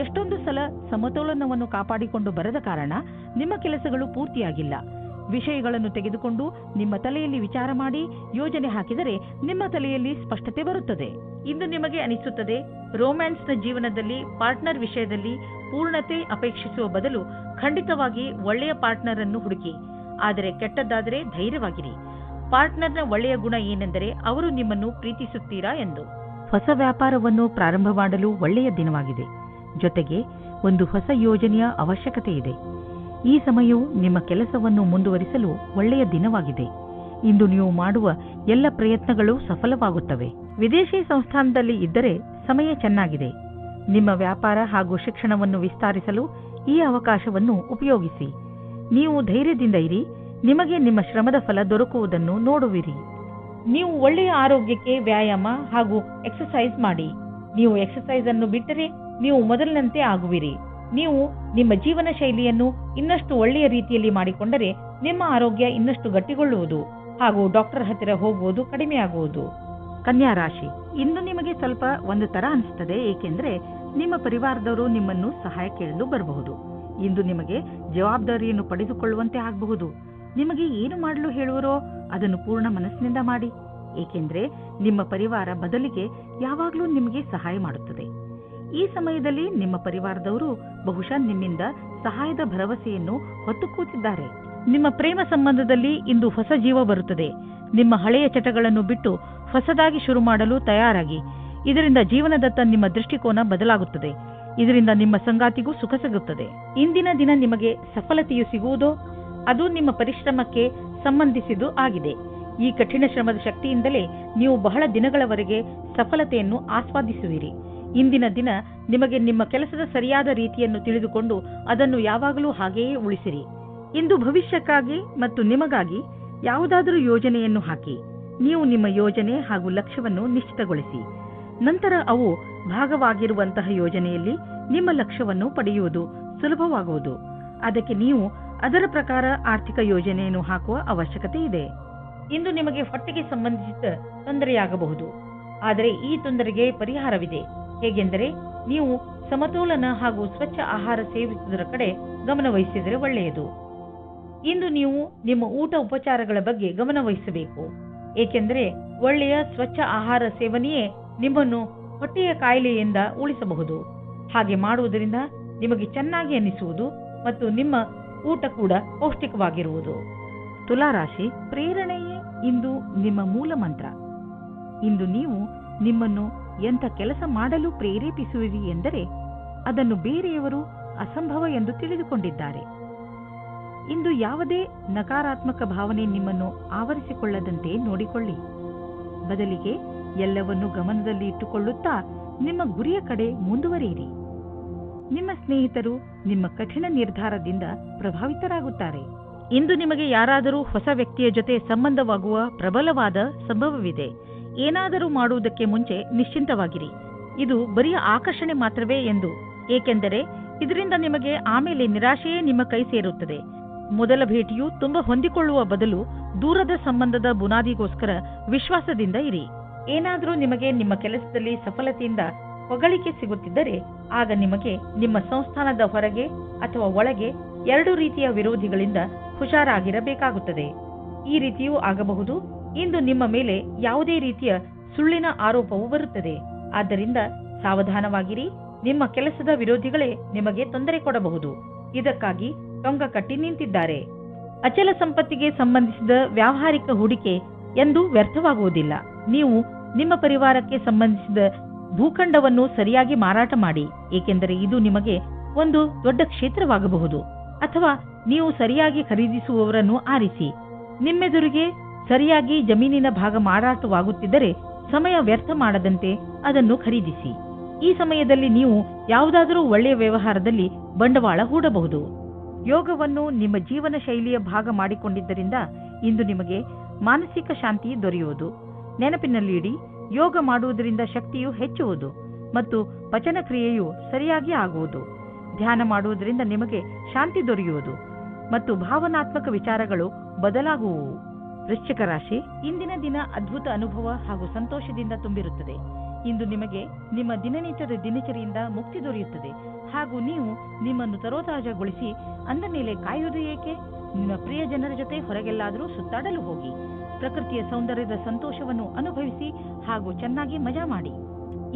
ಎಷ್ಟೊಂದು ಸಲ ಸಮತೋಲನವನ್ನು ಕಾಪಾಡಿಕೊಂಡು ಬರದ ಕಾರಣ ನಿಮ್ಮ ಕೆಲಸಗಳು ಪೂರ್ತಿಯಾಗಿಲ್ಲ. ವಿಷಯಗಳನ್ನು ತೆಗೆದುಕೊಂಡು ನಿಮ್ಮ ತಲೆಯಲ್ಲಿ ವಿಚಾರ ಮಾಡಿ ಯೋಜನೆ ಹಾಕಿದರೆ ನಿಮ್ಮ ತಲೆಯಲ್ಲಿ ಸ್ಪಷ್ಟತೆ ಬರುತ್ತದೆ. ಇಂದು ನಿಮಗೆ ಅನಿಸುತ್ತದೆ, ರೋಮ್ಯಾನ್ಸ್ನ ಜೀವನದಲ್ಲಿ ಪಾರ್ಟ್ನರ್ ವಿಷಯದಲ್ಲಿ ಪೂರ್ಣತೆ ಅಪೇಕ್ಷಿಸುವ ಬದಲು ಖಂಡಿತವಾಗಿ ಒಳ್ಳೆಯ ಪಾರ್ಟ್ನರ್ ಅನ್ನು ಹುಡುಕಿ. ಆದರೆ ಕೆಟ್ಟದ್ದಾದರೆ ಧೈರ್ಯವಾಗಿರಿ. ಪಾರ್ಟ್ನರ್ನ ಒಳ್ಳೆಯ ಗುಣ ಏನೆಂದರೆ ಅವರು ನಿಮ್ಮನ್ನು ಪ್ರೀತಿಸುತ್ತೀರಾ ಎಂದು. ಹೊಸ ವ್ಯಾಪಾರವನ್ನು ಪ್ರಾರಂಭ ಮಾಡಲು ಒಳ್ಳೆಯ ದಿನವಾಗಿದೆ. ಜೊತೆಗೆ ಒಂದು ಹೊಸ ಯೋಜನೆಯ ಅವಶ್ಯಕತೆ ಇದೆ. ಈ ಸಮಯವು ನಿಮ್ಮ ಕೆಲಸವನ್ನು ಮುಂದುವರಿಸಲು ಒಳ್ಳೆಯ ದಿನವಾಗಿದೆ. ಇಂದು ನೀವು ಮಾಡುವ ಎಲ್ಲ ಪ್ರಯತ್ನಗಳು ಸಫಲವಾಗುತ್ತವೆ. ವಿದೇಶಿ ಸಂಸ್ಥಾನದಲ್ಲಿ ಇದ್ದರೆ ಸಮಯ ಚೆನ್ನಾಗಿದೆ. ನಿಮ್ಮ ವ್ಯಾಪಾರ ಹಾಗೂ ಶಿಕ್ಷಣವನ್ನು ವಿಸ್ತರಿಸಲು ಈ ಅವಕಾಶವನ್ನು ಉಪಯೋಗಿಸಿ. ನೀವು ಧೈರ್ಯದಿಂದ ಇರಿ. ನಿಮಗೆ ನಿಮ್ಮ ಶ್ರಮದ ಫಲ ದೊರಕುವುದನ್ನು ನೋಡುವಿರಿ. ನೀವು ಒಳ್ಳೆಯ ಆರೋಗ್ಯಕ್ಕೆ ವ್ಯಾಯಾಮ ಹಾಗೂ ಎಕ್ಸರ್ಸೈಸ್ ಮಾಡಿ. ನೀವು ಎಕ್ಸರ್ಸೈಸ್ ಅನ್ನು ಬಿಟ್ಟರೆ ನೀವು ಮೊದಲಿನಂತೆ ಆಗುವಿರಿ. ನೀವು ನಿಮ್ಮ ಜೀವನ ಶೈಲಿಯನ್ನು ಇನ್ನಷ್ಟು ಒಳ್ಳೆಯ ರೀತಿಯಲ್ಲಿ ಮಾಡಿಕೊಂಡರೆ ನಿಮ್ಮ ಆರೋಗ್ಯ ಇನ್ನಷ್ಟು ಗಟ್ಟಿಗೊಳ್ಳುವುದು ಹಾಗೂ ಡಾಕ್ಟರ್ ಹತ್ತಿರ ಹೋಗುವುದು ಕಡಿಮೆಯಾಗುವುದು. ಕನ್ಯಾ ರಾಶಿ, ಇಂದು ನಿಮಗೆ ಸ್ವಲ್ಪ ಒಂದು ತರ ಅನಿಸುತ್ತದೆ, ಏಕೆಂದರೆ ನಿಮ್ಮ ಪರಿವಾರದವರು ನಿಮ್ಮನ್ನು ಸಹಾಯ ಕೇಳಲು ಬರಬಹುದು. ಇಂದು ನಿಮಗೆ ಜವಾಬ್ದಾರಿಯನ್ನು ಪಡೆದುಕೊಳ್ಳುವಂತೆ ಆಗಬಹುದು. ನಿಮಗೆ ಏನು ಮಾಡಲು ಹೇಳುವರೋ ಅದನ್ನು ಪೂರ್ಣ ಮನಸ್ಸಿನಿಂದ ಮಾಡಿ, ಏಕೆಂದರೆ ನಿಮ್ಮ ಪರಿವಾರ ಬದಲಿಗೆ ಯಾವಾಗಲೂ ನಿಮಗೆ ಸಹಾಯ ಮಾಡುತ್ತದೆ. ಈ ಸಮಯದಲ್ಲಿ ನಿಮ್ಮ ಪರಿವಾರದವರು ಬಹುಶಃ ನಿಮ್ಮಿಂದ ಸಹಾಯದ ಭರವಸೆಯನ್ನು ಹೊತ್ತು ಕೂತಿದ್ದಾರೆ. ನಿಮ್ಮ ಪ್ರೇಮ ಸಂಬಂಧದಲ್ಲಿ ಇಂದು ಹೊಸ ಜೀವ ಬರುತ್ತದೆ. ನಿಮ್ಮ ಹಳೆಯ ಚಟಗಳನ್ನು ಬಿಟ್ಟು ಹೊಸದಾಗಿ ಶುರು ಮಾಡಲು ತಯಾರಾಗಿ. ಇದರಿಂದ ಜೀವನದತ್ತ ನಿಮ್ಮ ದೃಷ್ಟಿಕೋನ ಬದಲಾಗುತ್ತದೆ. ಇದರಿಂದ ನಿಮ್ಮ ಸಂಗಾತಿಗೂ ಸುಖ ಸಿಗುತ್ತದೆ. ಇಂದಿನ ದಿನ ನಿಮಗೆ ಸಫಲತೆಯು ಸಿಗುವುದೋ ಅದು ನಿಮ್ಮ ಪರಿಶ್ರಮಕ್ಕೆ ಸಂಬಂಧಿಸಿದ್ದು ಆಗಿದೆ. ಈ ಕಠಿಣ ಶ್ರಮದ ಶಕ್ತಿಯಿಂದಲೇ ನೀವು ಬಹಳ ದಿನಗಳವರೆಗೆ ಸಫಲತೆಯನ್ನು ಆಸ್ವಾದಿಸುವಿರಿ. ಇಂದಿನ ದಿನ ನಿಮಗೆ ನಿಮ್ಮ ಕೆಲಸದ ಸರಿಯಾದ ರೀತಿಯನ್ನು ತಿಳಿದುಕೊಂಡು ಅದನ್ನು ಯಾವಾಗಲೂ ಹಾಗೆಯೇ ಉಳಿಸಿರಿ. ಇಂದು ಭವಿಷ್ಯಕ್ಕಾಗಿ ಮತ್ತು ನಿಮಗಾಗಿ ಯಾವುದಾದರೂ ಯೋಜನೆಯನ್ನು ಹಾಕಿ. ನೀವು ನಿಮ್ಮ ಯೋಜನೆ ಹಾಗೂ ಲಕ್ಷ್ಯವನ್ನು ನಿಶ್ಚಿತಗೊಳಿಸಿ. ನಂತರ ಅವು ಭಾಗವಾಗಿರುವಂತಹ ಯೋಜನೆಯಲ್ಲಿ ನಿಮ್ಮ ಲಕ್ಷ್ಯವನ್ನು ಪಡೆಯುವುದು ಸುಲಭವಾಗುವುದು. ಅದಕ್ಕೆ ನೀವು ಅದರ ಪ್ರಕಾರ ಆರ್ಥಿಕ ಯೋಜನೆಯನ್ನು ಹಾಕುವ ಅವಶ್ಯಕತೆ ಇದೆ. ಇಂದು ನಿಮಗೆ ಹೊಟ್ಟೆಗೆ ಸಂಬಂಧಿಸಿದ ತೊಂದರೆಯಾಗಬಹುದು, ಆದರೆ ಈ ತೊಂದರೆಗೆ ಪರಿಹಾರವಿದೆ. ಹೇಗೆಂದರೆ ನೀವು ಸಮತೋಲನ ಹಾಗೂ ಸ್ವಚ್ಛ ಆಹಾರ ಸೇವಿಸುವುದರ ಕಡೆ ಗಮನ ವಹಿಸಿದರೆ ಒಳ್ಳೆಯದು. ಇಂದು ನೀವು ನಿಮ್ಮ ಊಟ ಉಪಚಾರಗಳ ಬಗ್ಗೆ ಗಮನ ವಹಿಸಬೇಕು, ಏಕೆಂದರೆ ಒಳ್ಳೆಯ ಸ್ವಚ್ಛ ಆಹಾರ ಸೇವನೆಯೇ ನಿಮ್ಮನ್ನು ಹೊಟ್ಟೆಯ ಕಾಯಿಲೆಯಿಂದ ಉಳಿಸಬಹುದು. ಹಾಗೆ ಮಾಡುವುದರಿಂದ ನಿಮಗೆ ಚೆನ್ನಾಗಿ ಅನ್ನಿಸುವುದು ಮತ್ತು ನಿಮ್ಮ ಊಟ ಕೂಡ ಪೌಷ್ಟಿಕವಾಗಿರುವುದು. ತುಲಾರಾಶಿ, ಪ್ರೇರಣೆಯೇ ಇಂದು ನಿಮ್ಮ ಮೂಲ ಮಂತ್ರ. ಇಂದು ನೀವು ನಿಮ್ಮನ್ನು ಎಂಥ ಕೆಲಸ ಮಾಡಲು ಪ್ರೇರೇಪಿಸುವಿರಿ ಎಂದರೆ ಅದನ್ನು ಬೇರೆಯವರು ಅಸಂಭವ ಎಂದು ತಿಳಿದುಕೊಂಡಿದ್ದಾರೆ. ಇಂದು ಯಾವುದೇ ನಕಾರಾತ್ಮಕ ಭಾವನೆ ನಿಮ್ಮನ್ನು ಆವರಿಸಿಕೊಳ್ಳದಂತೆ ನೋಡಿಕೊಳ್ಳಿ. ಬದಲಿಗೆ ಎಲ್ಲವನ್ನೂ ಗಮನದಲ್ಲಿ ಇಟ್ಟುಕೊಳ್ಳುತ್ತಾ ನಿಮ್ಮ ಗುರಿಯ ಕಡೆ ಮುಂದುವರಿಯಿರಿ. ನಿಮ್ಮ ಸ್ನೇಹಿತರು ನಿಮ್ಮ ಕಠಿಣ ನಿರ್ಧಾರದಿಂದ ಪ್ರಭಾವಿತರಾಗುತ್ತಾರೆ. ಇಂದು ನಿಮಗೆ ಯಾರಾದರೂ ಹೊಸ ವ್ಯಕ್ತಿಯ ಜೊತೆ ಸಂಬಂಧವಾಗುವ ಪ್ರಬಲವಾದ ಸಂಭವವಿದೆ. ಏನಾದರೂ ಮಾಡುವುದಕ್ಕೆ ಮುಂಚೆ ನಿಶ್ಚಿಂತವಾಗಿರಿ. ಇದು ಬರೀ ಆಕರ್ಷಣೆ ಮಾತ್ರವೇ ಎಂದು, ಏಕೆಂದರೆ ಇದರಿಂದ ನಿಮಗೆ ಆಮೇಲೆ ನಿರಾಶೆಯೇ ನಿಮ್ಮ ಕೈ ಸೇರುತ್ತದೆ. ಮೊದಲ ಭೇಟಿಯು ತುಂಬಾ ಹೊಂದಿಕೊಳ್ಳುವ ಬದಲು ದೂರದ ಸಂಬಂಧದ ಬುನಾದಿಗೋಸ್ಕರ ವಿಶ್ವಾಸದಿಂದ ಇರಿ. ಏನಾದರೂ ನಿಮಗೆ ನಿಮ್ಮ ಕೆಲಸದಲ್ಲಿ ಸಫಲತೆಯಿಂದ ಹೊಗಳಿಕೆ ಸಿಗುತ್ತಿದ್ದರೆ ಆಗ ನಿಮಗೆ ನಿಮ್ಮ ಸಂಸ್ಥಾನದ ಹೊರಗೆ ಅಥವಾ ಒಳಗೆ ಎರಡು ರೀತಿಯ ವಿರೋಧಿಗಳಿಂದ ಹುಷಾರಾಗಿರಬೇಕಾಗುತ್ತದೆ. ಈ ರೀತಿಯೂ ಆಗಬಹುದು. ಇಂದು ನಿಮ್ಮ ಮೇಲೆ ಯಾವುದೇ ರೀತಿಯ ಸುಳ್ಳಿನ ಆರೋಪವು ಬರುತ್ತದೆ. ಆದ್ದರಿಂದ ಸಾವಧಾನವಾಗಿರಿ. ನಿಮ್ಮ ಕೆಲಸದ ವಿರೋಧಿಗಳೇ ನಿಮಗೆ ತೊಂದರೆ ಕೊಡಬಹುದು. ಇದಕ್ಕಾಗಿ ಟೊಂಕ ಕಟ್ಟಿ ನಿಂತಿದ್ದಾರೆ. ಅಚಲ ಸಂಪತ್ತಿಗೆ ಸಂಬಂಧಿಸಿದ ವ್ಯಾವಹಾರಿಕ ಹೂಡಿಕೆ ಎಂದು ವ್ಯರ್ಥವಾಗುವುದಿಲ್ಲ. ನೀವು ನಿಮ್ಮ ಪರಿವಾರಕ್ಕೆ ಸಂಬಂಧಿಸಿದ ಭೂಖಂಡವನ್ನು ಸರಿಯಾಗಿ ಮಾರಾಟ ಮಾಡಿ, ಏಕೆಂದರೆ ಇದು ನಿಮಗೆ ಒಂದು ದೊಡ್ಡ ಕ್ಷೇತ್ರವಾಗಬಹುದು. ಅಥವಾ ನೀವು ಸರಿಯಾಗಿ ಖರೀದಿಸುವವರನ್ನು ಆರಿಸಿ. ನಿಮ್ಮೆದುರಿಗೆ ಸರಿಯಾಗಿ ಜಮೀನಿನ ಭಾಗ ಮಾರಾಟವಾಗುತ್ತಿದ್ದರೆ ಸಮಯ ವ್ಯರ್ಥ ಮಾಡದಂತೆ ಅದನ್ನು ಖರೀದಿಸಿ. ಈ ಸಮಯದಲ್ಲಿ ನೀವು ಯಾವುದಾದರೂ ಒಳ್ಳೆಯ ವ್ಯವಹಾರದಲ್ಲಿ ಬಂಡವಾಳ ಹೂಡಬಹುದು. ಯೋಗವನ್ನು ನಿಮ್ಮ ಜೀವನ ಶೈಲಿಯ ಭಾಗ ಮಾಡಿಕೊಂಡಿದ್ದರಿಂದ ಇಂದು ನಿಮಗೆ ಮಾನಸಿಕ ಶಾಂತಿ ದೊರೆಯುವುದು. ನೆನಪಿನಲ್ಲಿಡಿ, ಯೋಗ ಮಾಡುವುದರಿಂದ ಶಕ್ತಿಯು ಹೆಚ್ಚುವುದು ಮತ್ತು ಪಚನ ಕ್ರಿಯೆಯು ಸರಿಯಾಗಿ ಆಗುವುದು. ಧ್ಯಾನ ಮಾಡುವುದರಿಂದ ನಿಮಗೆ ಶಾಂತಿ ದೊರೆಯುವುದು ಮತ್ತು ಭಾವನಾತ್ಮಕ ವಿಚಾರಗಳು ಬದಲಾಗುವುವು. ವೃಶ್ಚಿಕ ರಾಶಿ, ಇಂದಿನ ದಿನ ಅದ್ಭುತ ಅನುಭವ ಹಾಗೂ ಸಂತೋಷದಿಂದ ತುಂಬಿರುತ್ತದೆ. ಇಂದು ನಿಮಗೆ ನಿಮ್ಮ ದಿನನಿತ್ಯದ ದಿನಚರಿಯಿಂದ ಮುಕ್ತಿ ದೊರೆಯುತ್ತದೆ ಹಾಗೂ ನೀವು ನಿಮ್ಮನ್ನು ತರೋತಾಜಾಗೊಳಿಸಿ ಅಂದ ಮೇಲೆ ಕಾಯುವುದು ಏಕೆ? ನಿಮ್ಮ ಪ್ರಿಯ ಜನರ ಜೊತೆ ಹೊರಗೆಲ್ಲಾದರೂ ಸುತ್ತಾಡಲು ಹೋಗಿ. ಪ್ರಕೃತಿಯ ಸೌಂದರ್ಯದ ಸಂತೋಷವನ್ನು ಅನುಭವಿಸಿ ಹಾಗೂ ಚೆನ್ನಾಗಿ ಮಜಾ ಮಾಡಿ.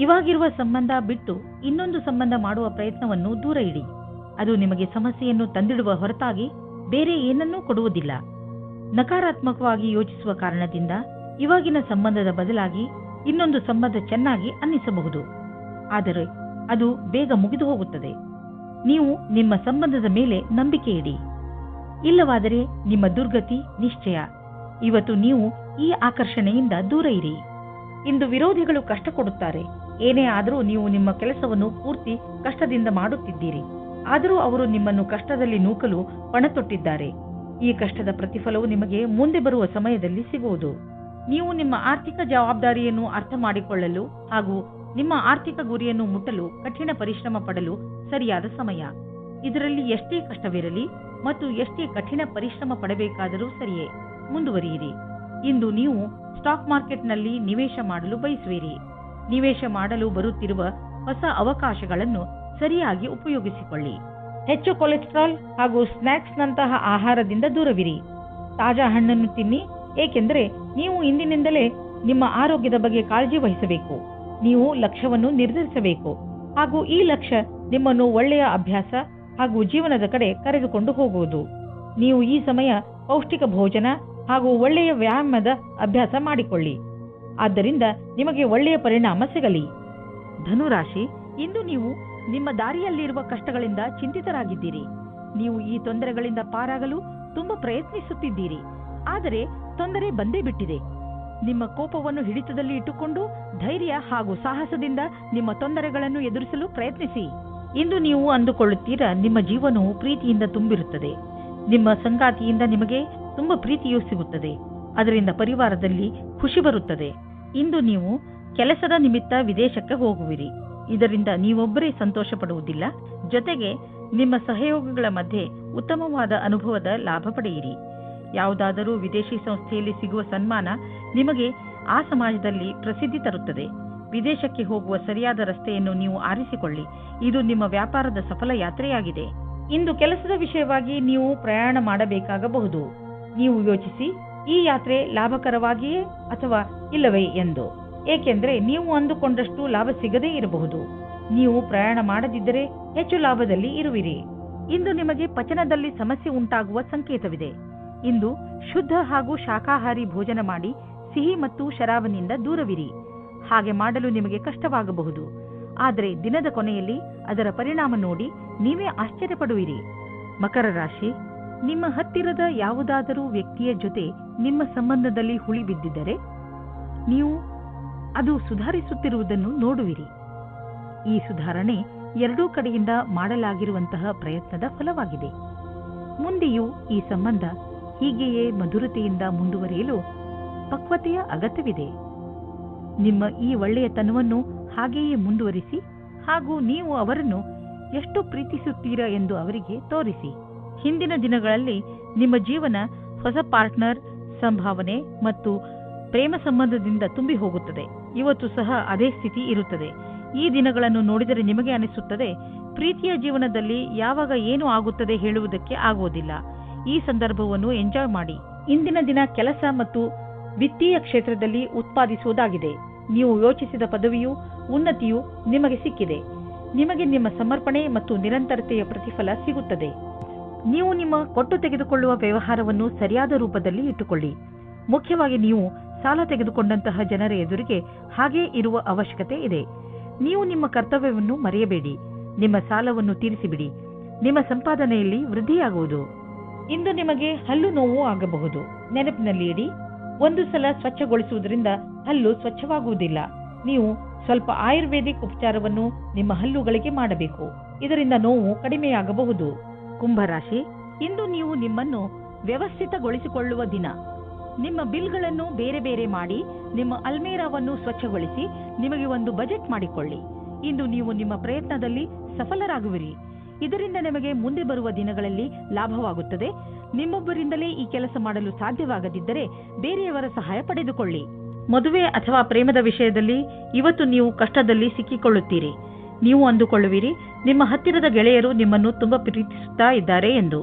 ಇವಾಗಿರುವ ಸಂಬಂಧ ಬಿಟ್ಟು ಇನ್ನೊಂದು ಸಂಬಂಧ ಮಾಡುವ ಪ್ರಯತ್ನವನ್ನು ದೂರ ಇಡಿ. ಅದು ನಿಮಗೆ ಸಮಸ್ಯೆಯನ್ನು ತಂದಿಡುವ ಹೊರತಾಗಿ ಬೇರೆ ಏನನ್ನೂ ಕೊಡುವುದಿಲ್ಲ. ನಕಾರಾತ್ಮಕವಾಗಿ ಯೋಚಿಸುವ ಕಾರಣದಿಂದ ಇವಾಗಿನ ಸಂಬಂಧದ ಬದಲಾಗಿ ಇನ್ನೊಂದು ಸಂಬಂಧ ಚೆನ್ನಾಗಿ ಅನ್ನಿಸಬಹುದು, ಆದರೆ ಅದು ಬೇಗ ಮುಗಿದು ಹೋಗುತ್ತದೆ. ನೀವು ನಿಮ್ಮ ಸಂಬಂಧದ ಮೇಲೆ ನಂಬಿಕೆ ಇಡಿ, ಇಲ್ಲವಾದರೆ ನಿಮ್ಮ ದುರ್ಗತಿ ನಿಶ್ಚಯ. ಇವತ್ತು ನೀವು ಈ ಆಕರ್ಷಣೆಯಿಂದ ದೂರ ಇರಿ. ಇಂದು ವಿರೋಧಿಗಳು ಕಷ್ಟ ಕೊಡುತ್ತಾರೆ. ಏನೇ ಆದರೂ ನೀವು ನಿಮ್ಮ ಕೆಲಸವನ್ನು ಪೂರ್ತಿ ಕಷ್ಟದಿಂದ ಮಾಡುತ್ತಿದ್ದೀರಿ. ಆದರೂ ಅವರು ನಿಮ್ಮನ್ನು ಕಷ್ಟದಲ್ಲಿ ನೂಕಲು ಪಣತೊಟ್ಟಿದ್ದಾರೆ. ಈ ಕಷ್ಟದ ಪ್ರತಿಫಲವು ನಿಮಗೆ ಮುಂದೆ ಬರುವ ಸಮಯದಲ್ಲಿ ಸಿಗುವುದು. ನೀವು ನಿಮ್ಮ ಆರ್ಥಿಕ ಜವಾಬ್ದಾರಿಯನ್ನು ಅರ್ಥ ಮಾಡಿಕೊಳ್ಳಲು ಹಾಗೂ ನಿಮ್ಮ ಆರ್ಥಿಕ ಗುರಿಯನ್ನು ಮುಟ್ಟಲು ಕಠಿಣ ಪರಿಶ್ರಮ ಪಡಲು ಸರಿಯಾದ ಸಮಯ. ಇದರಲ್ಲಿ ಎಷ್ಟೇ ಕಷ್ಟವಿರಲಿ ಮತ್ತು ಎಷ್ಟೇ ಕಠಿಣ ಪರಿಶ್ರಮ ಪಡಬೇಕಾದರೂ ಸರಿಯೇ, ಮುಂದುವರಿಯಿರಿ. ಇಂದು ನೀವು ಸ್ಟಾಕ್ ಮಾರ್ಕೆಟ್ನಲ್ಲಿ ನಿವೇಶ ಮಾಡಲು ಬಯಸುವಿರಿ. ನಿವೇಶ ಮಾಡಲು ಬರುತ್ತಿರುವ ಹೊಸ ಅವಕಾಶಗಳನ್ನು ಸರಿಯಾಗಿ ಉಪಯೋಗಿಸಿಕೊಳ್ಳಿ. ಹೆಚ್ಚು ಕೊಲೆಸ್ಟ್ರಾಲ್ ಹಾಗೂ ಸ್ನ್ಯಾಕ್ಸ್ನಂತಹ ಆಹಾರದಿಂದ ದೂರವಿರಿ. ತಾಜಾ ಹಣ್ಣನ್ನು ತಿನ್ನಿ, ಏಕೆಂದರೆ ನೀವು ಇಂದಿನಿಂದಲೇ ನಿಮ್ಮ ಆರೋಗ್ಯದ ಬಗ್ಗೆ ಕಾಳಜಿ ವಹಿಸಬೇಕು. ನೀವು ಲಕ್ಷ್ಯವನ್ನು ನಿರ್ಧರಿಸಬೇಕು ಹಾಗೂ ಈ ಲಕ್ಷ್ಯ ನಿಮ್ಮನ್ನು ಒಳ್ಳೆಯ ಅಭ್ಯಾಸ ಹಾಗೂ ಜೀವನದ ಕಡೆ ಕರೆದುಕೊಂಡು ಹೋಗುವುದು. ನೀವು ಈ ಸಮಯ ಪೌಷ್ಟಿಕ ಭೋಜನ ಹಾಗೂ ಒಳ್ಳೆಯ ವ್ಯಾಯಾಮದ ಅಭ್ಯಾಸ ಮಾಡಿಕೊಳ್ಳಿ. ಆದ್ದರಿಂದ ನಿಮಗೆ ಒಳ್ಳೆಯ ಪರಿಣಾಮ ಸಿಗಲಿ. ಧನುರಾಶಿ, ಇಂದು ನೀವು ನಿಮ್ಮ ದಾರಿಯಲ್ಲಿರುವ ಕಷ್ಟಗಳಿಂದ ಚಿಂತಿತರಾಗಿದ್ದೀರಿ. ನೀವು ಈ ತೊಂದರೆಗಳಿಂದ ಪಾರಾಗಲು ತುಂಬಾ ಪ್ರಯತ್ನಿಸುತ್ತಿದ್ದೀರಿ, ಆದರೆ ತೊಂದರೆ ಬಂದೇ ಬಿಟ್ಟಿದೆ. ನಿಮ್ಮ ಕೋಪವನ್ನು ಹಿಡಿತದಲ್ಲಿ ಇಟ್ಟುಕೊಂಡು ಧೈರ್ಯ ಹಾಗೂ ಸಾಹಸದಿಂದ ನಿಮ್ಮ ತೊಂದರೆಗಳನ್ನು ಎದುರಿಸಲು ಪ್ರಯತ್ನಿಸಿ. ಇಂದು ನೀವು ಅಂದುಕೊಳ್ಳುತ್ತೀರಾ ನಿಮ್ಮ ಜೀವನವು ಪ್ರೀತಿಯಿಂದ ತುಂಬಿರುತ್ತದೆ. ನಿಮ್ಮ ಸಂಗಾತಿಯಿಂದ ನಿಮಗೆ ತುಂಬಾ ಪ್ರೀತಿಯೂ ಸಿಗುತ್ತದೆ. ಅದರಿಂದ ಪರಿವಾರದಲ್ಲಿ ಖುಷಿ ಬರುತ್ತದೆ. ಇಂದು ನೀವು ಕೆಲಸದ ನಿಮಿತ್ತ ವಿದೇಶಕ್ಕೆ ಹೋಗುವಿರಿ. ಇದರಿಂದ ನೀವೊಬ್ಬರೇ ಸಂತೋಷ ಪಡುವುದಿಲ್ಲ, ಜೊತೆಗೆ ನಿಮ್ಮ ಸಹಯೋಗಿಗಳ ಮಧ್ಯೆ ಉತ್ತಮವಾದ ಅನುಭವದ ಲಾಭ ಪಡೆಯಿರಿ. ಯಾವುದಾದರೂ ವಿದೇಶಿ ಸಂಸ್ಥೆಯಲ್ಲಿ ಸಿಗುವ ಸನ್ಮಾನ ನಿಮಗೆ ಆ ಸಮಾಜದಲ್ಲಿ ಪ್ರಸಿದ್ಧಿ ತರುತ್ತದೆ. ವಿದೇಶಕ್ಕೆ ಹೋಗುವ ಸರಿಯಾದ ರಸ್ತೆಯನ್ನು ನೀವು ಆರಿಸಿಕೊಳ್ಳಿ. ಇದು ನಿಮ್ಮ ವ್ಯಾಪಾರದ ಸಫಲ ಯಾತ್ರೆಯಾಗಿದೆ. ಇಂದು ಕೆಲಸದ ವಿಷಯವಾಗಿ ನೀವು ಪ್ರಯಾಣ ಮಾಡಬೇಕಾಗಬಹುದು. ನೀವು ಯೋಚಿಸಿ, ಈ ಯಾತ್ರೆ ಲಾಭಕರವಾಗಿಯೇ ಅಥವಾ ಇಲ್ಲವೇ ಎಂದು. ಏಕೆಂದರೆ ನೀವು ಅಂದುಕೊಂಡಷ್ಟು ಲಾಭ ಸಿಗದೇ ಇರಬಹುದು. ನೀವು ಪ್ರಯಾಣ ಮಾಡದಿದ್ದರೆ ಹೆಚ್ಚು ಲಾಭದಲ್ಲಿ ಇರುವಿರಿ. ಇಂದು ನಿಮಗೆ ಪಚನದಲ್ಲಿ ಸಮಸ್ಯೆ ಉಂಟಾಗುವ ಸಂಕೇತವಿದೆ. ಇಂದು ಶುದ್ಧ ಹಾಗೂ ಶಾಕಾಹಾರಿ ಭೋಜನ ಮಾಡಿ ಸಿಹಿ ಮತ್ತು ಶರಾಬನಿಂದ ದೂರವಿರಿ. ಹಾಗೆ ಮಾಡಲು ನಿಮಗೆ ಕಷ್ಟವಾಗಬಹುದು, ಆದರೆ ದಿನದ ಕೊನೆಯಲ್ಲಿ ಅದರ ಪರಿಣಾಮ ನೋಡಿ ನೀವೇ ಆಶ್ಚರ್ಯಪಡುವಿರಿ. ಮಕರ ರಾಶಿ, ನಿಮ್ಮ ಹತ್ತಿರದ ಯಾವುದಾದರೂ ವ್ಯಕ್ತಿಯ ಜೊತೆ ನಿಮ್ಮ ಸಂಬಂಧದಲ್ಲಿ ಹುಳಿ ಬಿದ್ದಿದ್ದರೆ ನೀವು ಅದು ಸುಧಾರಿಸುತ್ತಿರುವುದನ್ನು ನೋಡುವಿರಿ. ಈ ಸುಧಾರಣೆ ಎರಡೂ ಕಡೆಯಿಂದ ಮಾಡಲಾಗಿರುವಂತಹ ಪ್ರಯತ್ನದ ಫಲವಾಗಿದೆ. ಮುಂದೆಯೂ ಈ ಸಂಬಂಧ ಹೀಗೆಯೇ ಮಧುರತೆಯಿಂದ ಮುಂದುವರಿಯಲು ಪಕ್ವತೆಯ ಅಗತ್ಯವಿದೆ. ನಿಮ್ಮ ಈ ಒಳ್ಳೆಯತನವನ್ನು ಹಾಗೆಯೇ ಮುಂದುವರಿಸಿ ಹಾಗೂ ನೀವು ಅವರನ್ನು ಎಷ್ಟು ಪ್ರೀತಿಸುತ್ತೀರಾ ಎಂದು ಅವರಿಗೆ ತೋರಿಸಿ. ಹಿಂದಿನ ದಿನಗಳಲ್ಲಿ ನಿಮ್ಮ ಜೀವನ ಹೊಸ ಪಾರ್ಟ್ನರ್, ಸಂಭಾವನೆ ಮತ್ತು ಪ್ರೇಮ ಸಂಬಂಧದಿಂದ ತುಂಬಿ ಹೋಗುತ್ತದೆ. ಇವತ್ತು ಸಹ ಅದೇ ಸ್ಥಿತಿ ಇರುತ್ತದೆ. ಈ ದಿನಗಳನ್ನು ನೋಡಿದರೆ ನಿಮಗೆ ಅನಿಸುತ್ತದೆ, ಪ್ರೀತಿಯ ಜೀವನದಲ್ಲಿ ಯಾವಾಗ ಏನು ಆಗುತ್ತದೆ ಹೇಳುವುದಕ್ಕೆ ಆಗುವುದಿಲ್ಲ. ಈ ಸಂದರ್ಭವನ್ನು ಎಂಜಾಯ್ ಮಾಡಿ. ಇಂದಿನ ದಿನ ಕೆಲಸ ಮತ್ತು ವಿತ್ತೀಯ ಕ್ಷೇತ್ರದಲ್ಲಿ ಉತ್ಪಾದಿಸುವುದಾಗಿದೆ. ನೀವು ಯೋಚಿಸಿದ ಪದವಿಯು, ಉನ್ನತಿಯು ನಿಮಗೆ ಸಿಕ್ಕಿದೆ. ನಿಮಗೆ ನಿಮ್ಮ ಸಮರ್ಪಣೆ ಮತ್ತು ನಿರಂತರತೆಯ ಪ್ರತಿಫಲ ಸಿಗುತ್ತದೆ. ನೀವು ನಿಮ್ಮ ಕೊಟ್ಟು ತೆಗೆದುಕೊಳ್ಳುವ ವ್ಯವಹಾರವನ್ನು ಸರಿಯಾದ ರೂಪದಲ್ಲಿ ಇಟ್ಟುಕೊಳ್ಳಿ. ಮುಖ್ಯವಾಗಿ ನೀವು ಸಾಲ ತೆಗೆದುಕೊಂಡಂತಹ ಜನರ ಎದುರಿಗೆ ಹಾಗೇ ಇರುವ ಅವಶ್ಯಕತೆ ಇದೆ. ನೀವು ನಿಮ್ಮ ಕರ್ತವ್ಯವನ್ನು ಮರೆಯಬೇಡಿ. ನಿಮ್ಮ ಸಾಲವನ್ನು ತೀರಿಸಿಬಿಡಿ. ನಿಮ್ಮ ಸಂಪಾದನೆಯಲ್ಲಿ ವೃದ್ಧಿಯಾಗುವುದು. ಇಂದು ನಿಮಗೆ ಹಲ್ಲು ನೋವು ಆಗಬಹುದು. ನೆನಪಿನಲ್ಲಿ ಇಡಿ, ಒಂದು ಸಲ ಸ್ವಚ್ಛಗೊಳಿಸುವುದರಿಂದ ಹಲ್ಲು ಸ್ವಚ್ಛವಾಗುವುದಿಲ್ಲ. ನೀವು ಸ್ವಲ್ಪ ಆಯುರ್ವೇದಿಕ್ ಉಪಚಾರವನ್ನು ನಿಮ್ಮ ಹಲ್ಲುಗಳಿಗೆ ಮಾಡಬೇಕು. ಇದರಿಂದ ನೋವು ಕಡಿಮೆಯಾಗಬಹುದು. ಕುಂಭರಾಶಿ, ಇಂದು ನೀವು ನಿಮ್ಮನ್ನು ವ್ಯವಸ್ಥಿತಗೊಳಿಸಿಕೊಳ್ಳುವ ದಿನ. ನಿಮ್ಮ ಬಿಲ್ಗಳನ್ನು ಬೇರೆ ಬೇರೆ ಮಾಡಿ ನಿಮ್ಮ ಅಲ್ಮೇರಾವನ್ನು ಸ್ವಚ್ಛಗೊಳಿಸಿ ನಿಮಗೆ ಒಂದು ಬಜೆಟ್ ಮಾಡಿಕೊಳ್ಳಿ. ಇಂದು ನೀವು ನಿಮ್ಮ ಪ್ರಯತ್ನದಲ್ಲಿ ಸಫಲರಾಗುವಿರಿ. ಇದರಿಂದ ನಿಮಗೆ ಮುಂದೆ ಬರುವ ದಿನಗಳಲ್ಲಿ ಲಾಭವಾಗುತ್ತದೆ. ನಿಮ್ಮೊಬ್ಬರಿಂದಲೇ ಈ ಕೆಲಸ ಮಾಡಲು ಸಾಧ್ಯವಾಗದಿದ್ದರೆ ಬೇರೆಯವರ ಸಹಾಯ ಪಡೆದುಕೊಳ್ಳಿ. ಮದುವೆ ಅಥವಾ ಪ್ರೇಮದ ವಿಷಯದಲ್ಲಿ ಇವತ್ತು ನೀವು ಕಷ್ಟದಲ್ಲಿ ಸಿಕ್ಕಿಕೊಳ್ಳುತ್ತೀರಿ. ನೀವು ಅಂದುಕೊಳ್ಳುವಿರಿ, ನಿಮ್ಮ ಹತ್ತಿರದ ಗೆಳೆಯರು ನಿಮ್ಮನ್ನು ತುಂಬಾ ಪ್ರೀತಿಸುತ್ತಾ ಇದ್ದಾರೆ ಎಂದು.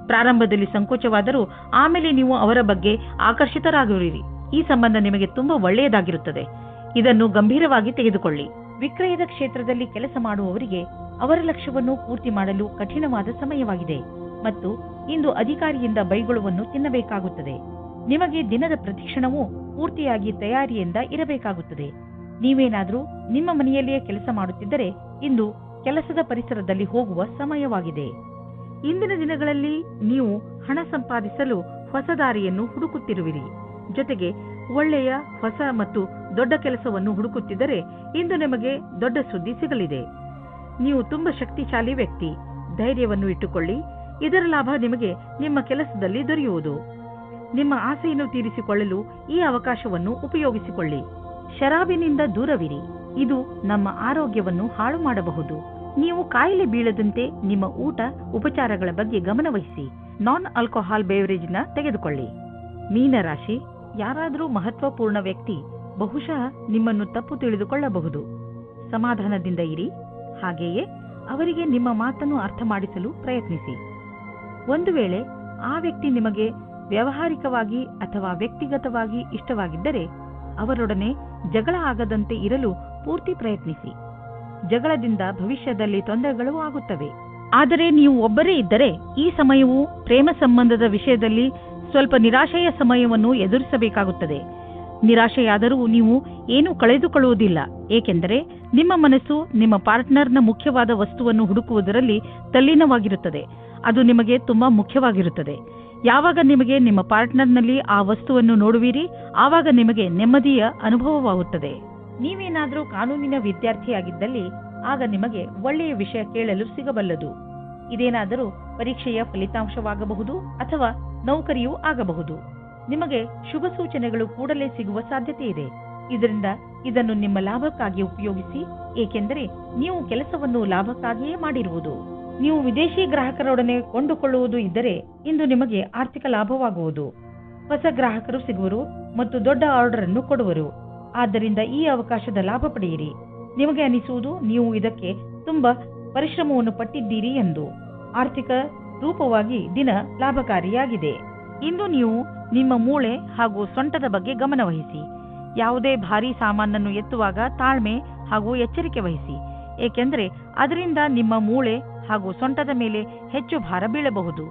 ಪ್ರಾರಂಭದಲ್ಲಿ ಸಂಕೋಚವಾದರೂ ಆಮೇಲೆ ನೀವು ಅವರ ಬಗ್ಗೆ ಆಕರ್ಷಿತರಾಗುವಿರಿ. ಈ ಸಂಬಂಧ ನಿಮಗೆ ತುಂಬಾ ಒಳ್ಳೆಯದಾಗಿರುತ್ತದೆ. ಇದನ್ನು ಗಂಭೀರವಾಗಿ ತೆಗೆದುಕೊಳ್ಳಿ. ವಿಕ್ರಯದ ಕ್ಷೇತ್ರದಲ್ಲಿ ಕೆಲಸ ಮಾಡುವವರಿಗೆ ಅವರ ಲಕ್ಷ್ಯವನ್ನು ಪೂರ್ತಿ ಮಾಡಲು ಕಠಿಣವಾದ ಸಮಯವಾಗಿದೆ ಮತ್ತು ಇಂದು ಅಧಿಕಾರಿಯಿಂದ ಬೈಗುಳವನ್ನು ತಿನ್ನಬೇಕಾಗುತ್ತದೆ. ನಿಮಗೆ ದಿನದ ಪ್ರತಿಕ್ಷಣವೂ ಪೂರ್ತಿಯಾಗಿ ತಯಾರಿಯಿಂದ ಇರಬೇಕಾಗುತ್ತದೆ. ನೀವೇನಾದರೂ ನಿಮ್ಮ ಮನೆಯಲ್ಲಿಯೇ ಕೆಲಸ ಮಾಡುತ್ತಿದ್ದರೆ ಇಂದು ಕೆಲಸದ ಪರಿಸರದಲ್ಲಿ ಹೋಗುವ ಸಮಯವಾಗಿದೆ. ಇಂದಿನ ದಿನಗಳಲ್ಲಿ ನೀವು ಹಣ ಸಂಪಾದಿಸಲು ಹೊಸ ದಾರಿಯನ್ನು ಹುಡುಕುತ್ತಿರುವಿರಿ. ಜೊತೆಗೆ ಒಳ್ಳೆಯ ಹೊಸ ಮತ್ತು ದೊಡ್ಡ ಕೆಲಸವನ್ನು ಹುಡುಕುತ್ತಿದ್ದರೆ ಇಂದು ನಿಮಗೆ ದೊಡ್ಡ ಸುದ್ದಿ ಸಿಗಲಿದೆ. ನೀವು ತುಂಬಾ ಶಕ್ತಿಶಾಲಿ ವ್ಯಕ್ತಿ. ಧೈರ್ಯವನ್ನು ಇಟ್ಟುಕೊಳ್ಳಿ. ಇದರ ಲಾಭ ನಿಮಗೆ ನಿಮ್ಮ ಕೆಲಸದಲ್ಲಿ ದೊರೆಯುವುದು. ನಿಮ್ಮ ಆಸೆಯನ್ನು ತೀರಿಸಿಕೊಳ್ಳಲು ಈ ಅವಕಾಶವನ್ನು ಉಪಯೋಗಿಸಿಕೊಳ್ಳಿ. ಶರಾಬಿನಿಂದ ದೂರವಿರಿ. ಇದು ನಮ್ಮ ಆರೋಗ್ಯವನ್ನು ಹಾಳು ಮಾಡಬಹುದು. ನೀವು ಕಾಯಿಲೆ ಬೀಳದಂತೆ ನಿಮ್ಮ ಊಟ ಉಪಚಾರಗಳ ಬಗ್ಗೆ ಗಮನವಹಿಸಿ. ನಾನ್ ಆಲ್ಕೋಹಾಲ್ ಬೇವರೇಜ್ನ ತೆಗೆದುಕೊಳ್ಳಿ. ಮೀನರಾಶಿ, ಯಾರಾದರೂ ಮಹತ್ವಪೂರ್ಣ ವ್ಯಕ್ತಿ ಬಹುಶಃ ನಿಮ್ಮನ್ನು ತಪ್ಪು ತಿಳಿದುಕೊಳ್ಳಬಹುದು. ಸಮಾಧಾನದಿಂದ ಇರಿ. ಹಾಗೆಯೇ ಅವರಿಗೆ ನಿಮ್ಮ ಮಾತನ್ನು ಅರ್ಥ ಮಾಡಿಸಲು ಪ್ರಯತ್ನಿಸಿ. ಒಂದು ವೇಳೆ ಆ ವ್ಯಕ್ತಿ ನಿಮಗೆ ವ್ಯಾವಹಾರಿಕವಾಗಿ ಅಥವಾ ವ್ಯಕ್ತಿಗತವಾಗಿ ಇಷ್ಟವಾಗಿದ್ದರೆ ಅವರೊಡನೆ ಜಗಳ ಆಗದಂತೆ ಇರಲು ಪೂರ್ತಿ ಪ್ರಯತ್ನಿಸಿ. ಜಗಳದಿಂದ ಭವಿಷ್ಯದಲ್ಲಿ ತೊಂದರೆಗಳು ಆಗುತ್ತವೆ. ಆದರೆ ನೀವು ಒಬ್ಬರೇ ಇದ್ದರೆ ಈ ಸಮಯವು ಪ್ರೇಮ ಸಂಬಂಧದ ವಿಷಯದಲ್ಲಿ ಸ್ವಲ್ಪ ನಿರಾಶೆಯ ಸಮಯವನ್ನು ಎದುರಿಸಬೇಕಾಗುತ್ತದೆ. ನಿರಾಶೆಯಾದರೂ ನೀವು ಏನೂ ಕಳೆದುಕೊಳ್ಳುವುದಿಲ್ಲ. ಏಕೆಂದರೆ ನಿಮ್ಮ ಮನಸ್ಸು ನಿಮ್ಮ ಪಾರ್ಟ್ನರ್ನ ಮುಖ್ಯವಾದ ವಸ್ತುವನ್ನು ಹುಡುಕುವುದರಲ್ಲಿ ತಲ್ಲೀನವಾಗಿರುತ್ತದೆ. ಅದು ನಿಮಗೆ ತುಂಬಾ ಮುಖ್ಯವಾಗಿರುತ್ತದೆ. ಯಾವಾಗ ನಿಮಗೆ ನಿಮ್ಮ ಪಾರ್ಟ್ನರ್ನಲ್ಲಿ ಆ ವಸ್ತುವನ್ನು ನೋಡುವಿರಿ ಆವಾಗ ನಿಮಗೆ ನೆಮ್ಮದಿಯ ಅನುಭವವಾಗುತ್ತದೆ. ನೀವೇನಾದರೂ ಕಾನೂನಿನ ವಿದ್ಯಾರ್ಥಿಯಾಗಿದ್ದಲ್ಲಿ ಆಗ ನಿಮಗೆ ಒಳ್ಳೆಯ ವಿಷಯ ಕೇಳಲು ಸಿಗಬಲ್ಲದು. ಇದೇನಾದರೂ ಪರೀಕ್ಷೆಯ ಫಲಿತಾಂಶವಾಗಬಹುದು ಅಥವಾ ನೌಕರಿಯೂ ಆಗಬಹುದು. ನಿಮಗೆ ಶುಭ ಸೂಚನೆಗಳು ಕೂಡಲೇ ಸಿಗುವ ಸಾಧ್ಯತೆ ಇದೆ. ಇದರಿಂದ ಇದನ್ನು ನಿಮ್ಮ ಲಾಭಕ್ಕಾಗಿ ಉಪಯೋಗಿಸಿ. ಏಕೆಂದರೆ ನೀವು ಕೆಲಸವನ್ನು ಲಾಭಕ್ಕಾಗಿಯೇ ಮಾಡಿರುವುದು. ನೀವು ವಿದೇಶಿ ಗ್ರಾಹಕರೊಡನೆ ಕೊಂಡುಕೊಳ್ಳುವುದು ಇದ್ದರೆ ಇಂದು ನಿಮಗೆ ಆರ್ಥಿಕ ಲಾಭವಾಗುವುದು. ಹೊಸ ಗ್ರಾಹಕರು ಸಿಗುವರು ಮತ್ತು ದೊಡ್ಡ ಆರ್ಡರ್ ಅನ್ನು ಕೊಡುವರು. ಆದ್ದರಿಂದ ಈ ಅವಕಾಶದ ಲಾಭ ಪಡೆಯಿರಿ. ನಿಮಗೆ ಅನಿಸುವುದು ನೀವು ಇದಕ್ಕೆ ತುಂಬಾ ಪರಿಶ್ರಮವನ್ನು ಪಟ್ಟಿದ್ದೀರಿ ಎಂದು. ಆರ್ಥಿಕ ರೂಪವಾಗಿ ದಿನ ಲಾಭಕಾರಿಯಾಗಿದೆ. ಇಂದು ನೀವು ನಿಮ್ಮ ಮೂಳೆ ಹಾಗೂ ಸೊಂಟದ ಬಗ್ಗೆ ಗಮನವಹಿಸಿ. ಯಾವುದೇ ಭಾರೀ ಸಾಮಾನನ್ನು ಎತ್ತುವಾಗ ತಾಳ್ಮೆ ಹಾಗೂ ಎಚ್ಚರಿಕೆ ವಹಿಸಿ, ಏಕೆಂದರೆ ಅದರಿಂದ ನಿಮ್ಮ ಮೂಳೆ ಹಾಗೂ ಸೊಂಟದ ಮೇಲೆ ಹೆಚ್ಚು ಭಾರ ಬೀಳಬಹುದು.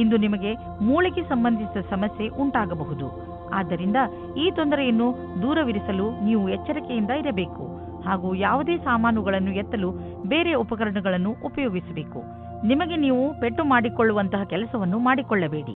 ಇಂದು ನಿಮಗೆ ಮೂಳೆಗೆ ಸಂಬಂಧಿಸಿದ ಸಮಸ್ಯೆ ಉಂಟಾಗಬಹುದು. ಆದ್ದರಿಂದ ಈ ತೊಂದರೆಯನ್ನು ದೂರವಿರಿಸಲು ನೀವು ಎಚ್ಚರಿಕೆಯಿಂದ ಇರಬೇಕು ಹಾಗೂ ಯಾವುದೇ ಸಾಮಾನುಗಳನ್ನು ಎತ್ತಲು ಬೇರೆ ಉಪಕರಣಗಳನ್ನು ಉಪಯೋಗಿಸಬೇಕು. ನಿಮಗೆ ನೀವು ಪೆಟ್ಟು ಮಾಡಿಕೊಳ್ಳುವಂತಹ ಕೆಲಸವನ್ನು ಮಾಡಿಕೊಳ್ಳಬೇಡಿ.